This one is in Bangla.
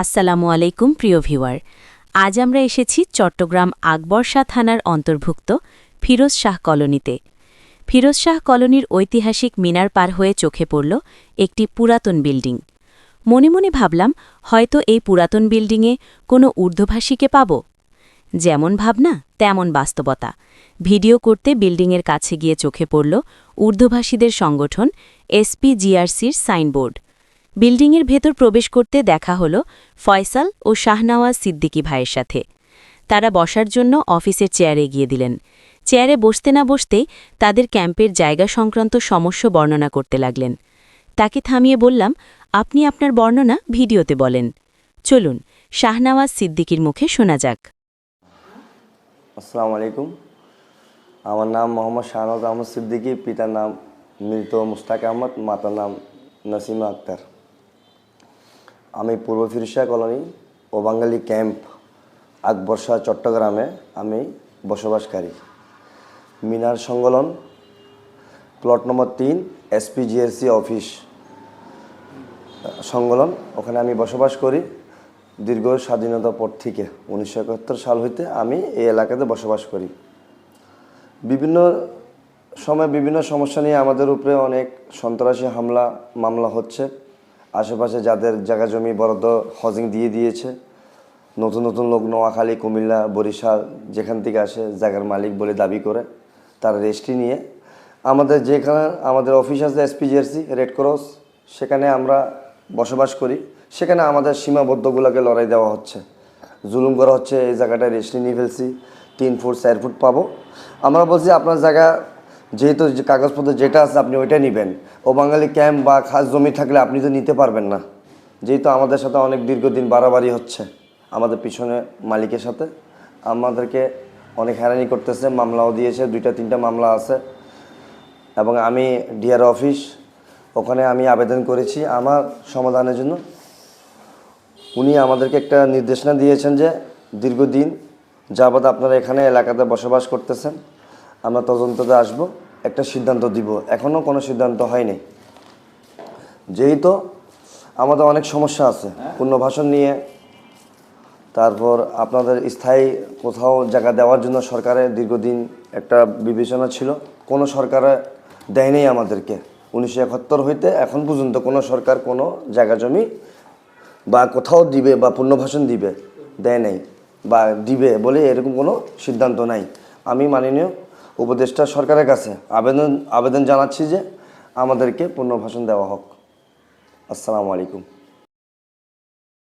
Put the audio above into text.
আসসালামু আলাইকুম প্রিয় ভিউয়ার। আজ আমরা এসেছি চট্টগ্রাম আকবর শাহ থানার অন্তর্ভুক্ত ফিরোজ শাহ কলোনিতে। ফিরোজ শাহ কলোনির ঐতিহাসিক মিনার পার হয়ে চোখে পড়ল একটি পুরাতন বিল্ডিং। মনে মনে ভাবলাম, হয়তো এই পুরাতন বিল্ডিংয়ে কোনো ঊর্ধ্বভাষীকে পাব। যেমন ভাবনা তেমন বাস্তবতা। ভিডিও করতে বিল্ডিংয়ের কাছে গিয়ে চোখে পড়ল ঊর্ধ্বভাষীদের সংগঠন এসপিজিআরসির সাইনবোর্ড। বিল্ডিংয়ের ভেতর প্রবেশ করতে দেখা হল ফয়সাল ও শাহনওয়াজ সিদ্দিকী ভাইয়ের সাথে। তারা বসার জন্য অফিসের চেয়ারে এগিয়ে দিলেন। চেয়ারে বসতে না বসতেই তাদের ক্যাম্পের জায়গা সংক্রান্ত সমস্যা বর্ণনা করতে লাগলেন। তাকে থামিয়ে বললাম, আপনি আপনার বর্ণনা ভিডিওতে বলেন। চলুন শাহনওয়াজ সিদ্দিকীর মুখে শোনা যাক। আসসালামু আলাইকুম। আমার নাম মোহাম্মদ শাহনওয়াজ আহমদ সিদ্দিকী। পিতার নাম মৃত মুস্তাক আহমদ, মাতার নাম নাসিমা আক্তার। আমি পূর্ব ফিরোজ শাহ কলোনি ও বাঙালি ক্যাম্প আকবর শাহ চট্টগ্রামে আমি বসবাসকারী। মিনার সংলগ্ন প্লট নম্বর 3 এসপিজিআরসি অফিস সংলগ্ন, ওখানে আমি বসবাস করি দীর্ঘ স্বাধীনতার পর থেকে। 1971 সাল হইতে আমি এই এলাকাতে বসবাস করি। বিভিন্ন সময় বিভিন্ন সমস্যা নিয়ে আমাদের উপরে অনেক সন্ত্রাসী হামলা মামলা হচ্ছে। আশেপাশে যাদের জায়গা জমি বরাদ্দ হজিং দিয়ে দিয়েছে, নতুন নতুন লোক নোয়াখালী, কুমিল্লা, বরিশাল যেখান থেকে আসে জায়গার মালিক বলে দাবি করে, তার রেজিস্ট্রি নিয়ে আমাদের যেখানে আমাদের অফিস আছে এসপিজিআরসি রেড ক্রস, সেখানে আমরা বসবাস করি। সেখানে আমাদের সীমাবদ্ধগুলোকে লড়াই দেওয়া হচ্ছে, জুলুম করা হচ্ছে। এই জায়গাটায় রেজিস্ট্রি নিয়ে ফেলছি, 3 ফুট 4 ফুট পাবো। আমরা বলছি আপনার জায়গা যেহেতু কাগজপত্র যেটা আছে আপনি ওইটা নেবেন। ও বাঙালি ক্যাম্প বা খাস জমি থাকলে আপনি তো নিতে পারবেন না। যেহেতু আমাদের সাথে অনেক দীর্ঘদিন বাড়াবাড়ি হচ্ছে, আমাদের পিছনে মালিকের সাথে আমাদেরকে অনেক হয়রানি করতেছে। মামলাও দিয়েছে, 2-3টা মামলা আছে। এবং আমি ডিআর অফিস, ওখানে আমি আবেদন করেছি আমার সমাধানের জন্য। উনি আমাদেরকে একটা নির্দেশনা দিয়েছেন যে দীর্ঘদিন যাবৎ আপনারা এখানে এলাকাতে বসবাস করতেছেন, আমরা তদন্ততে আসব, একটা সিদ্ধান্ত দিব। এখনও কোনো সিদ্ধান্ত হয়নি। যেহেতু আমাদের অনেক সমস্যা আছে পুনর্বাসন নিয়ে, তারপর আপনাদের স্থায়ী কোথাও জায়গা দেওয়ার জন্য সরকারের দীর্ঘদিন একটা বিবেচনা ছিল, কোনো সরকারে দেয়নি আমাদেরকে। 1971 হইতে এখন পর্যন্ত কোনো সরকার কোনো জায়গা জমি বা কোথাও দিবে বা পুনর্বাসন দিবে দেয় নাই, বা দিবে বলে এরকম কোনো সিদ্ধান্ত নাই। আমি মাননীয় উপদেষ্টা সরকারের কাছে আবেদন জানাচ্ছি যে আমাদেরকে পুনর্বাসন দেওয়া হোক। আসসালামু আলাইকুম।